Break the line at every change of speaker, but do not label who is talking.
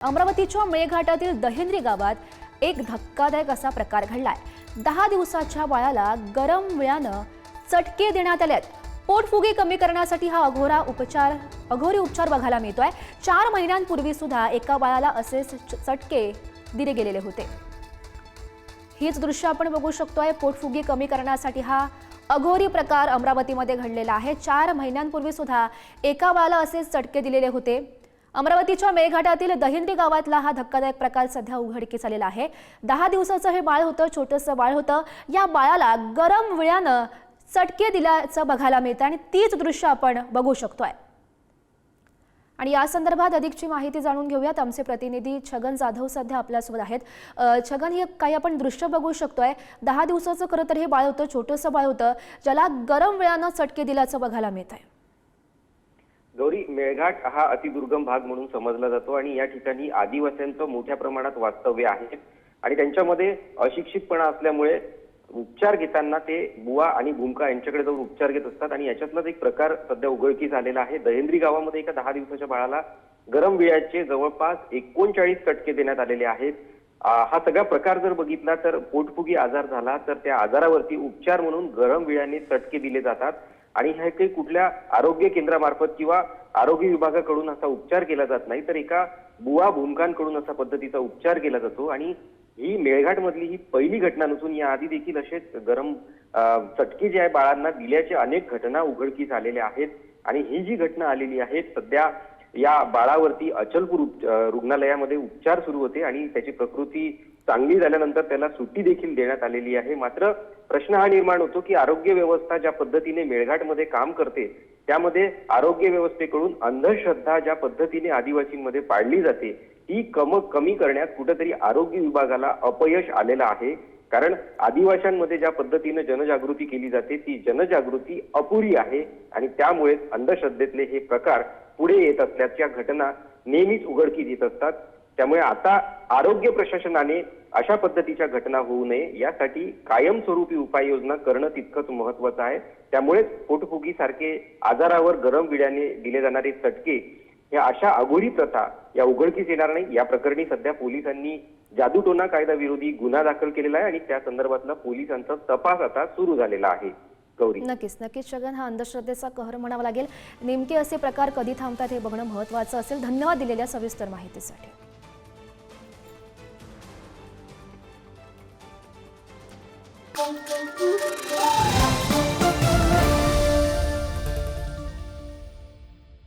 अमरावतीच्या मेळघाटातील दहेंद्री गावात एक धक्कादायक असा प्रकार घडलाय। 10 दिवसाच्या बाळाला गरम विळानं चटके देण्यात आलेत। पोटफुगी कमी करण्यासाठी हा अघोरी उपचार बघायला मिळतोय। 4 महिन्यांपूर्वी सुद्धा एका बाळाला असेच चटके दिले गेलेले होते। हीच दृश्य आपण बघू शकतोय। पोटफुगी कमी करण्यासाठी हा अघोरी प्रकार अमरावतीमध्ये घडलेला आहे। 4 महिन्यांपूर्वी सुद्धा एका बाळाला असेच चटके दिलेले होते। अमरावतीच्या मेळघाटातील दहेंद्री गावातला हा धक्कादायक प्रकार सध्या उघडकीस आलेला आहे। 10 दिवसाचं हे बाळ होतं, छोटंसं बाळ होतं। या बाळाला गरम विळानं चटके दिल्याचं बघायला मिळतं आणि तीच दृश्य आपण बघू शकतोय। आणि या संदर्भात अधिकची माहिती जाणून घेऊयात। आमचे प्रतिनिधी छगन जाधव सध्या आपल्यासोबत आहेत। छगन, हे काही आपण दृश्य बघू शकतोय। 10 दिवसाचं खरं तर हे बाळ होतं, छोटंसं बाळ होतं, ज्याला गरम विळानं चटके दिल्याचं बघायला मिळतंय।
गौरी, मेळघाट हा अतिदुर्गम भाग म्हणून समजला जातो आणि या ठिकाणी आदिवासींचं मोठ्या प्रमाणात वास्तव्य आहे आणि त्यांच्यामध्ये अशिक्षितपणा असल्यामुळे उपचार घेताना ते बुवा आणि भूमका यांच्याकडे जाऊन उपचार घेत असतात आणि याच्यातलाच एक प्रकार सध्या उघडकीस आलेला आहे। दहेंद्री गावामध्ये एका 10 दिवसाच्या बाळाला गरम विळ्याचे जवळपास 39 चटके देण्यात आलेले आहेत। हा सगळा प्रकार जर बघितला तर पोटफुगी आजार झाला तर त्या आजारावरती उपचार म्हणून गरम विळ्याने चटके दिले जातात आणि हे काही कुठल्या आरोग्य केंद्रामार्फत किंवा आरोग्य विभागाकडून असा उपचार केला जात नाही, तर एका बुवा भूमकांकडून असा पद्धतीचा उपचार केला जातो। आणि ही मेळघाट मधली ही पहिली घटना नसून याआधी देखील असेच गरम चटके जे आहे बाळांना दिल्याचे अनेक घटना उघडकीस आलेल्या आहेत। आणि ही जी घटना आलेली आहे सध्या या बाळावरती अचलपूर रुग्णालयामध्ये उपचार सुरू होते आणि त्याची प्रकृती चांगली झाल्यानंतर त्याला सुट्टी देखील देण्यात आलेली आहे। मात्र प्रश्न हा निर्माण होतो की आरोग्य व्यवस्था ज्या पद्धतीने मेळघाटमध्ये काम करते त्यामध्ये आरोग्य व्यवस्थेकडून अंधश्रद्धा ज्या पद्धतीने आदिवासींमध्ये पाळली जाते ती कमी करण्यात कुठेतरी आरोग्य विभागाला अपयश आलेलं आहे। कारण आदिवासींमध्ये ज्या पद्धतीने जनजागृती केली जाते ती जनजागृती अपुरी आहे आणि त्यामुळे अंधश्रद्धेतले हे प्रकार पुढे येत असल्याच्या घटना नेहमीच उघडकीस येत असतात। त्यामुळे आता आरोग्य प्रशासनाने अशा पद्धतीच्या घटना होऊ नये यासाठी कायमस्वरूपी उपाययोजना करणं तितकंच महत्त्वाचं आहे। त्यामुळे पोटफुगी सारखे आजारावर गरम विळ्याने दिले जाणारे चटके या अशा अघोरी प्रथा या उघडकीस येणार नाही। या प्रकरणी सध्या पोलिसांनी जादूटोना कायदा विरोधी गुन्हा दाखल केलेला आहे आणि त्या संदर्भातला पोलिसांचा तपास आता सुरू झालेला आहे। गौरी,
नक्कीच छगन, हा अंधश्रद्धेचा कहर म्हणावा लागेल। नेमके असे प्रकार कधी थांबतात हे बघणं महत्त्वाचं असेल। धन्यवाद दिलेल्या सविस्तर माहितीसाठी।
Thank you.